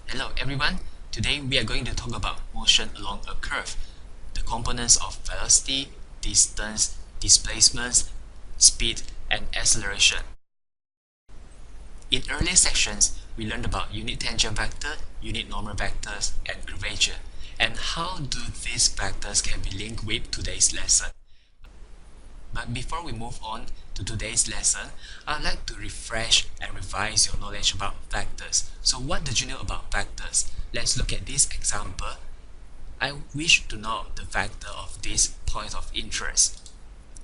Hello everyone, today we are going to talk about motion along a curve, the components of velocity, distance, displacement, speed, and acceleration. In earlier sections, we learned about unit tangent vector, unit normal vectors, and curvature, and how do these vectors can be linked with today's lesson. But before we move on to today's lesson, I'd like to refresh and revise your knowledge about vectors. So what did you know about vectors? Let's look at this example. I wish to know the vector of this point of interest.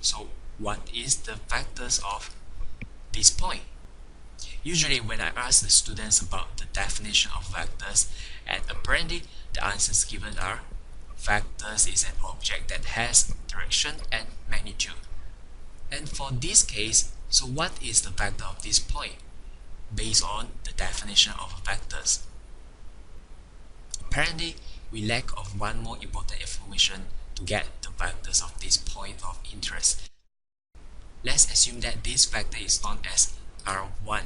So what is the vectors of this point? Usually when I ask the students about the definition of vectors, and apparently the answers given are vectors is an object that has direction and magnitude. And for this case, so what is the vector of this point based on the definition of vectors? Apparently, we lack of one more important information to get the vectors of this point of interest. Let's assume that this vector is known as R1,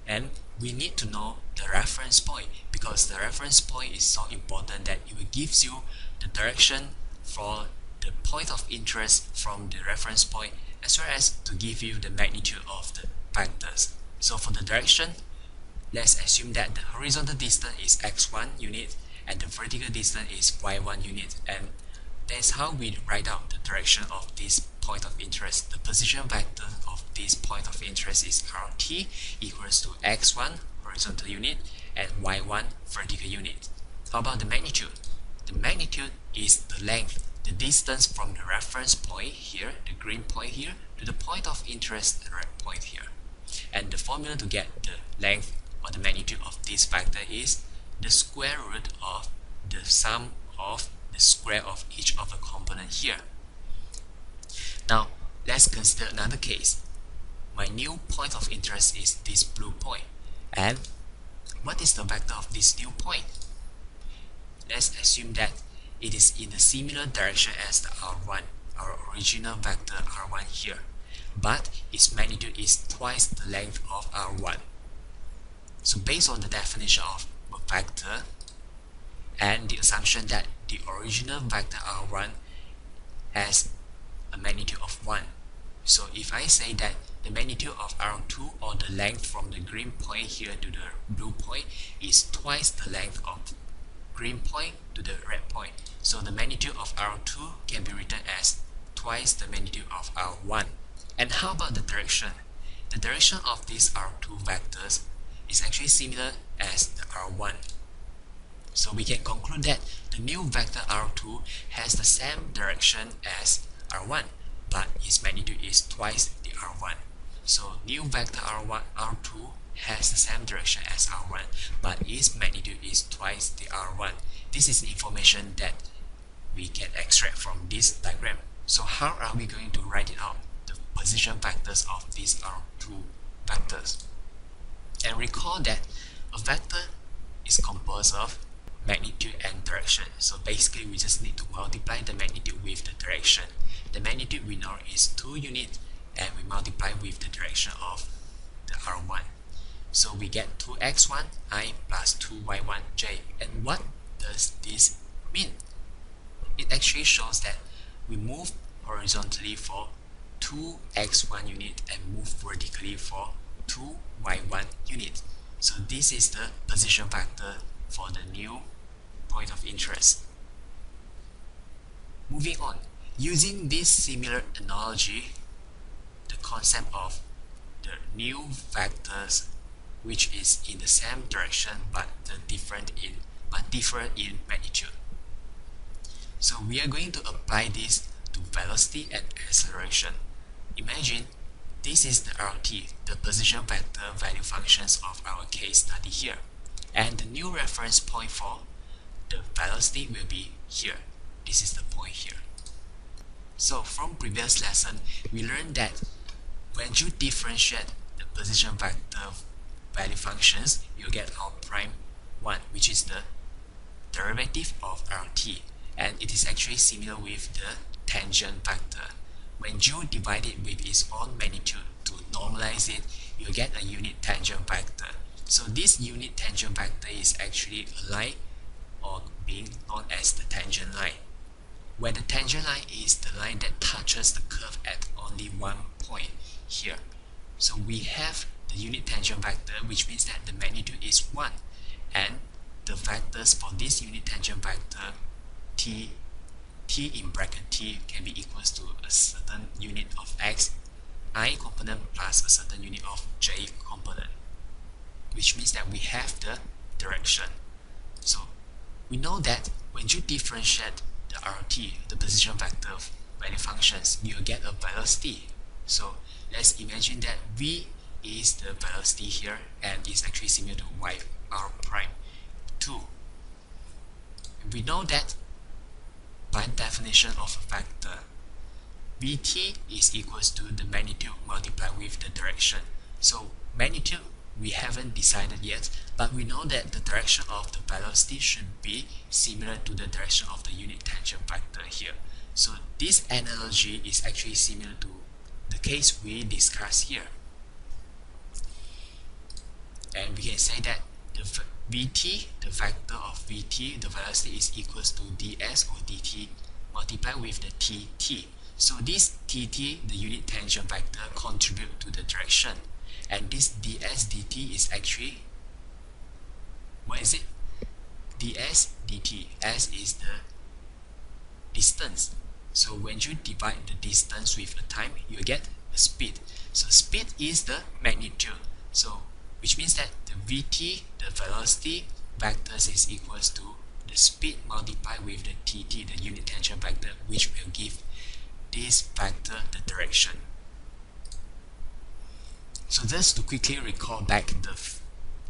and we need to know the reference point because the reference point is so important that it will gives you the direction for the point of interest from the reference point as well as to give you the magnitude of the vectors. So for the direction, let's assume that the horizontal distance is x1 unit and the vertical distance is y1 unit, and that's how we write out the direction of this point of interest. The position vector of this point of interest is rt equals to x1 horizontal unit and y1 vertical unit. How about the magnitude? The magnitude is the length, the distance from the reference point here, the green point here, to the point of interest, the red point here. And the formula to get the length or the magnitude of this vector is the square root of the sum of the square of each of the component here. Now, let's consider another case. My new point of interest is this blue point. And what is the vector of this new point? Let's assume that it is in a similar direction as the R1, our original vector R1 here, but its magnitude is twice the length of R1. So based on the definition of a vector and the assumption that the original vector R1 has a magnitude of 1, so if I say that the magnitude of R2 or the length from the green point here to the blue point is twice the length of green point to the red point. So the magnitude of R2 can be written as twice the magnitude of R1. And how about the direction? The direction of these R2 vectors is actually similar as the R1. So we can conclude that the new vector R2 has the same direction as R1, but its magnitude is twice the R1. So new vector R2 has the same direction as R1, but its magnitude is twice the R1. This is information that we can extract from this diagram. So how are we going to write it out? The position vectors of these R2 vectors. And recall that a vector is composed of magnitude and direction. So basically we just need to multiply the magnitude with the direction. The magnitude we know is 2 units and we multiply with the direction of the R1. So we get 2x1i plus 2y1j. And what does this mean? It actually shows that we move horizontally for 2x1 unit and move vertically for 2y1 unit. So this is the position vector for the new point of interest. Moving on, using this similar analogy, the concept of the new vectors which is in the same direction but differ in magnitude. So we are going to apply this to velocity and acceleration. Imagine this is the RT, the position vector value functions of our case study here. And the new reference point for the velocity will be here. This is the point here. So from previous lesson, we learned that when you differentiate the position vector value functions, you get our prime 1, which is the derivative of RT. And it is actually similar with the tangent vector. When you divide it with its own magnitude to normalize it, you get a unit tangent vector. So this unit tangent vector is actually a line, or being known as the tangent line, where the tangent line is the line that touches the curve at only one point here. So we have the unit tangent vector, which means that the magnitude is 1, and the vectors for this unit tangent vector t in bracket t can be equals to a certain unit of x I component plus a certain unit of j component, which means that we have the direction. So we know that when you differentiate the RT, the position vector value functions, you'll get a velocity. So let's imagine that v is the velocity here, and is actually similar to y r prime 2. We know that by definition of a vector, Vt is equals to the magnitude multiplied with the direction. So magnitude we haven't decided yet, but we know that the direction of the velocity should be similar to the direction of the unit tangent vector here. So this analogy is actually similar to the case we discussed here. And we can say that the Vt, the vector of Vt, the velocity is equals to ds or dt multiplied with the tt. So this tt, the unit tangent vector, contribute to the direction, and this ds dt is actually, what is it? ds dt, s is the distance. So when you divide the distance with a time, you get a speed. So speed is the magnitude. So which means that the vt, the velocity vectors, is equals to the speed multiplied with the tt, the unit tangent vector, which will give this vector the direction. So just to quickly recall back the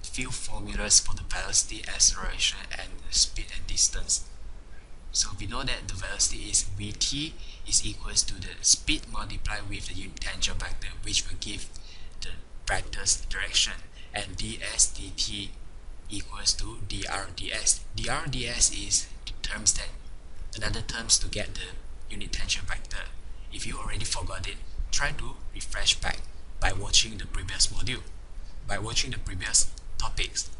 few formulas for the velocity, acceleration, and the speed and distance. So we know that the velocity is vt is equals to the speed multiplied with the unit tangent vector, which will give the vector's direction, and ds dt equals to dr ds. Dr ds is the terms that, another terms to get the unit tangent vector. If you already forgot it, try to refresh back by watching the previous module, by watching the previous topics,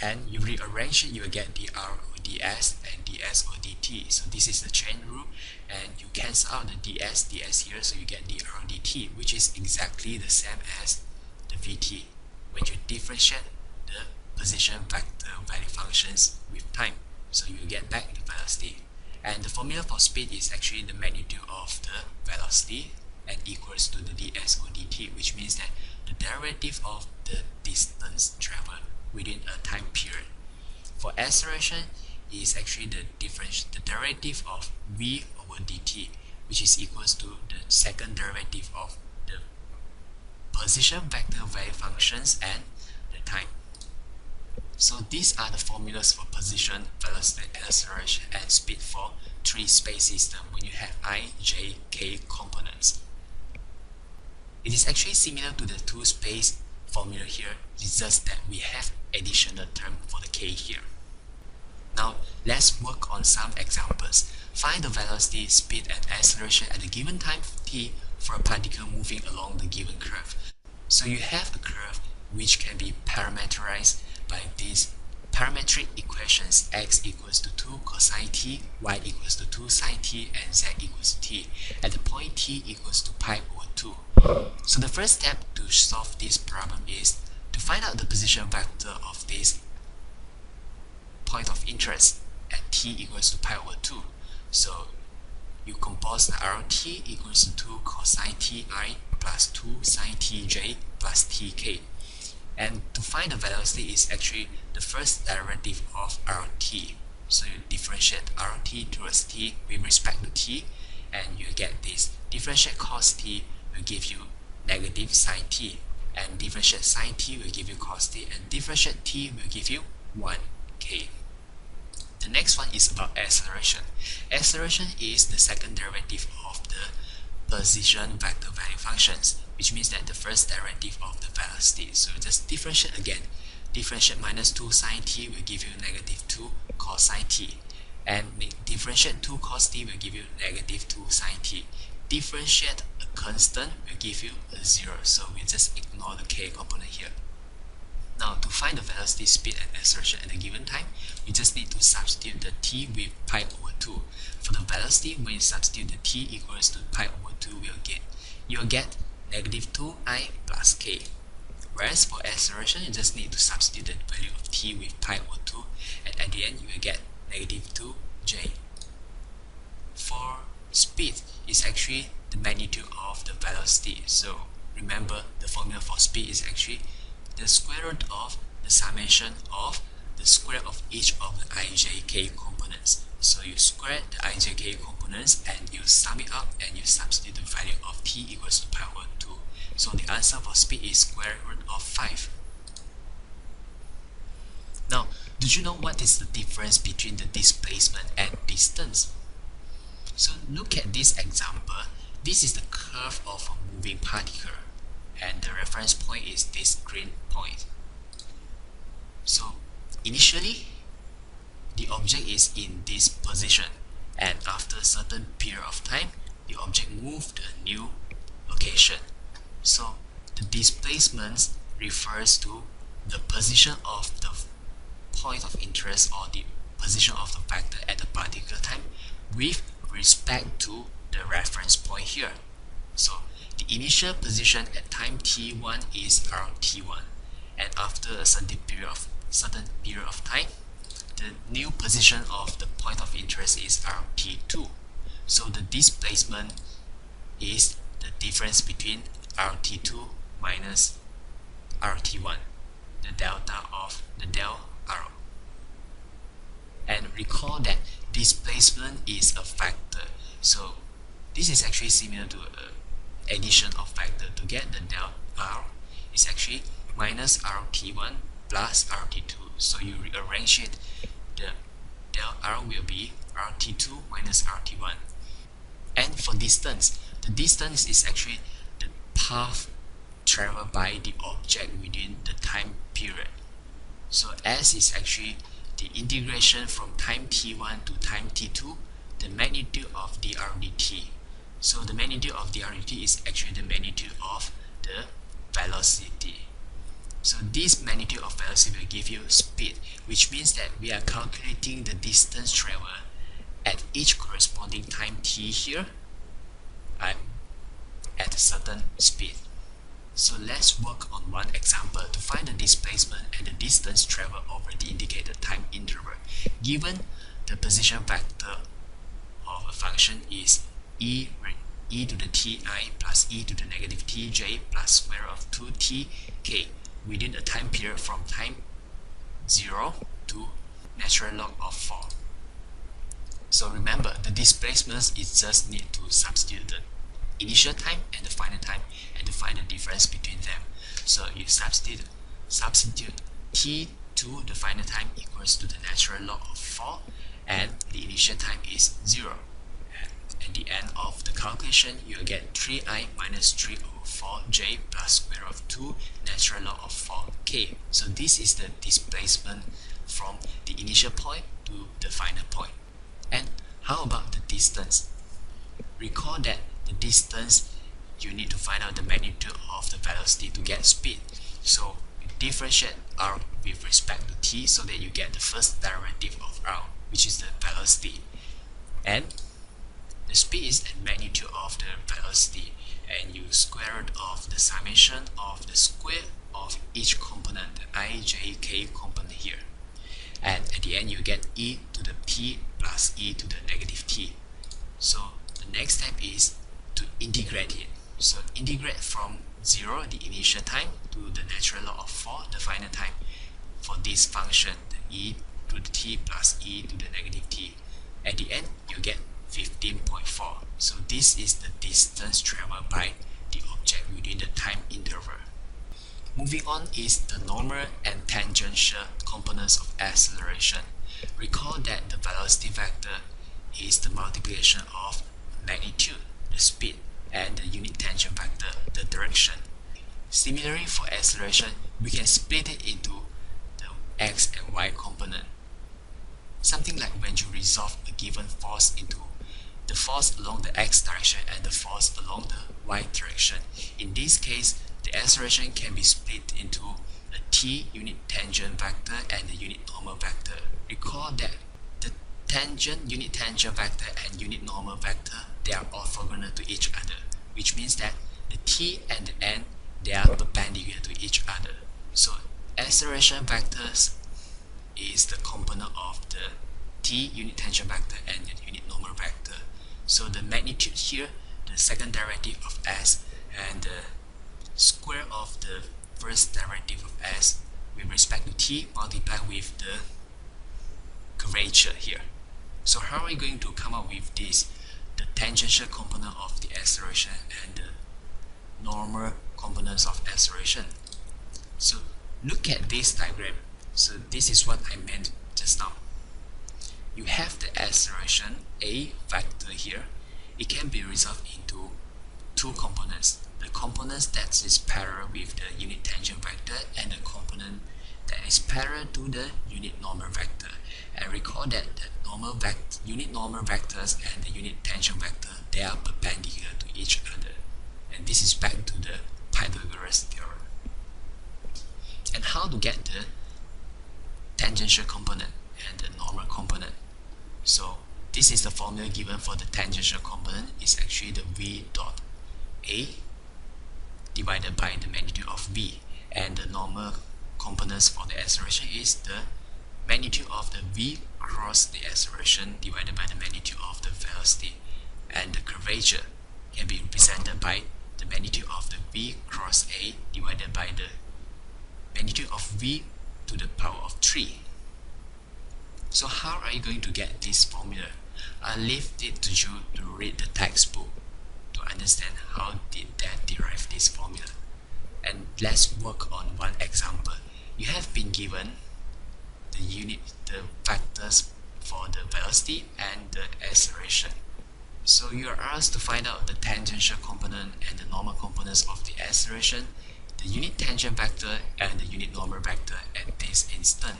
and you rearrange it, you will get dr or ds and ds or dt. So this is the chain rule, and you cancel out the ds here, so you get dr dt, which is exactly the same as the vt when you differentiate the position vector value functions with time. So you get back the velocity. And the formula for speed is actually the magnitude of the velocity and equals to the ds or dt, which means that the derivative of the distance traveled within a time period. For acceleration is actually the derivative of v over dt, which is equals to the second derivative of the position vector value functions and the time. So these are the formulas for position, velocity, acceleration, and speed for 3-space system when you have I, J, K components. It is actually similar to the 2-space formula here, it's just that we have additional term for the K here. Now let's work on some examples. Find the velocity, speed, and acceleration at a given time t for a particle moving along the given curve. So you have a curve which can be parameterized by these parametric equations: x equals to 2 cosine t, y equals to 2 sine t, and z equals to t at the point t equals to pi over 2. So the first step to solve this problem is to find out the position vector of this point of interest at t equals to pi over 2. So you compose the rt equals to 2 cosine ti plus 2 sine tj plus tk. And to find the velocity is actually the first derivative of rt. So you differentiate rt towards t with respect to t, and you get this. Differentiate cos t will give you negative sine t, and differentiate sine t will give you cos t, and differentiate t will give you 1k. The next one is about acceleration. Acceleration is the second derivative of the position vector value functions, which means that the first derivative of the velocity. So just differentiate again. Differentiate minus 2 sine t will give you negative 2 cosine t, and differentiate 2 cos t will give you negative 2 sine t. Differentiate a constant will give you a 0, so we just ignore the k component here. Now to find the velocity, speed and acceleration at a given time, we just need to substitute the t with pi over 2. For the velocity, when you substitute the t equals to pi over 2, you'll get negative 2i plus k. Whereas for acceleration, you just need to substitute the value of t with pi over 2, and at the end you will get negative 2j. For speed, it's actually the magnitude of the velocity. So remember, the formula for speed is actually the square root of the summation of the square of each of the ijk components. So you square the ijk components and you sum it up and you substitute the value of t equals to pi over 2. So the answer for speed is square root of 5. Now, do you know what is the difference between the displacement and distance? So look at this example. This is the curve of a moving particle, and the reference point is this green point. So initially, the object is in this position, and after a certain period of time, the object moved to a new location. So the displacement refers to the position of the point of interest or the position of the vector at a particular time with respect to the reference point here. So the initial position at time t1 is around t1, and after a certain period of time, the new position of the point of interest is around t2. So the displacement is the difference between rt2 minus rt1, the delta of the del r. And recall that displacement is a vector. So this is actually similar to addition of vector. To get the del r is actually minus rt1 plus rt2. So you rearrange it, the del r will be rt2 minus rt1. And for distance, the distance is actually the path traveled by the object within the time period. So s is actually the integration from time t1 to time t2, the magnitude of dr dt. So the magnitude of dr dt is actually the magnitude of the velocity. So this magnitude of velocity will give you speed, which means that we are calculating the distance traveled at each corresponding time t here at a certain speed. So let's work on one example to find the displacement and the distance traveled over the indicated time interval. Given the position vector of a function is e to the ti plus e to the negative tj plus square root of 2tk within a time period from time 0 to natural log of 4. So remember, the displacement is just need to substitute the initial time and the final time and to find the difference between them. So you substitute t to the final time equals to the natural log of 4, and the initial time is 0. And at the end of the calculation, you'll get 3i minus 3 over 4j plus square root of 2 natural log of 4k. So this is the displacement from the initial point to the final point. And how about the distance? Recall that the distance, you need to find out the magnitude of the velocity to get speed. So you differentiate r with respect to t so that you get the first derivative of r, which is the velocity. And the speed is the magnitude of the velocity, and you square root of the summation of the square of each component, the I, j, k component here. And at the end you get e to the p plus e to the negative t. So the next step is to integrate it. So integrate from 0, the initial time, to the natural log of 4, the final time, for this function, the e to the t plus e to the negative t. At the end, you get 15.4. So this is the distance traveled by the object within the time interval. Moving on is the normal and tangential components of acceleration. Recall that the velocity vector is the multiplication of magnitude, the speed, and the unit tangent vector, the direction. Similarly, for acceleration, we can split it into the x and y component. Something like when you resolve a given force into the force along the x direction and the force along the y direction. In this case, the acceleration can be split into a t unit tangent vector and the unit normal vector. Recall that the unit tangent vector and unit normal vector, they are orthogonal to each other, which means that the t and the n, they are perpendicular to each other. So acceleration vectors is the component of the t unit tangent vector and the unit normal vector. So the magnitude here, the second derivative of s, and the square of the first derivative of s with respect to t multiplied with the curvature here. So how are we going to come up with this? The tangential component of the acceleration and the normal components of acceleration. So look at this diagram. So this is what I meant just now. You have the acceleration a vector here. It can be resolved into two components. The components that is parallel with the unit tangent vector and the component that is parallel to the unit normal vector. And recall that the unit normal vectors and the unit tangent vector, they are perpendicular to each other. And this is back to the Pythagoras theorem. And how to get the tangential component and the normal component? So this is the formula given for the tangential component. Is actually the v dot a divided by the magnitude of v, and the normal components for the acceleration is the magnitude of the v cross the acceleration divided by the magnitude of the velocity, and the curvature can be represented by the magnitude of the v cross a divided by the magnitude of v to the power of 3. So how are you going to get this formula? I'll leave it to you to read the textbook to understand how did that derive this formula. And let's work on one example. You have been given the vectors for the velocity and the acceleration. So you are asked to find out the tangential component and the normal components of the acceleration, the unit tangent vector and the unit normal vector at this instant.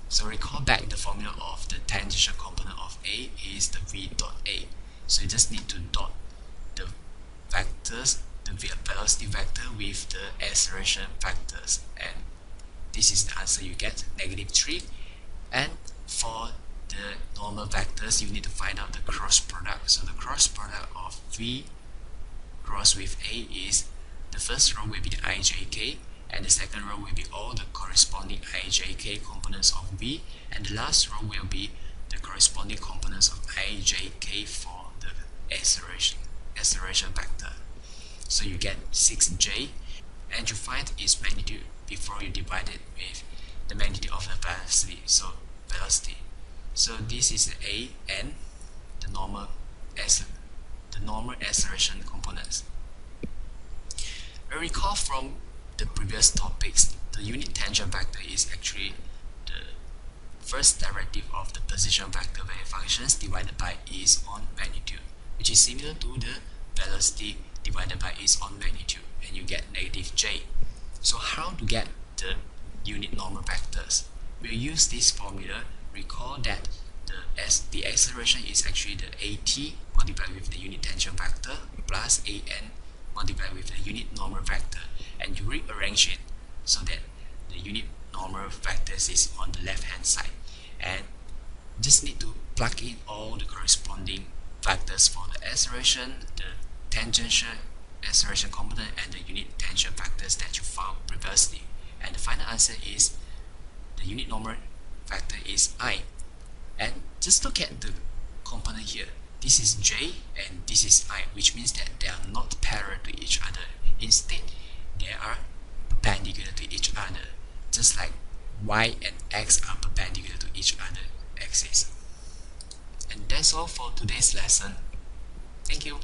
So recall back the formula of the tangential component of A is the v dot A. So you just need to dot the vectors, the velocity vector with the acceleration vectors, and this is the answer you get, -3. And for the normal vectors, you need to find out the cross product. So the cross product of v cross with A is, the first row will be the ijk, and the second row will be all the corresponding ijk components of v, and the last row will be the corresponding components of ijk for the acceleration vector. So you get 6j, and you find its magnitude before you divide it with the magnitude of the velocity. So velocity. So this is the a and the normal acceleration components. Recall from the previous topics, the unit tangent vector is actually the first derivative of the position vector wave functions divided by its own magnitude, which is similar to the velocity divided by its own magnitude, and you get -j. So how to get the unit normal vectors? We'll use this formula. Recall that the acceleration is actually the at multiplied with the unit tangent vector plus an multiplied with the unit normal vector, and you rearrange it so that the unit normal vectors is on the left hand side, and just need to plug in all the corresponding vectors for the acceleration, the tangential acceleration component and the unit tangent vectors that you found previously, and the final answer is the unit normal vector is I. And just look at the component here. This is j and this is I, which means that they are not parallel to each other. Instead, they are perpendicular to each other, just like y and x are perpendicular to each other axis. And that's all for today's lesson. Thank you.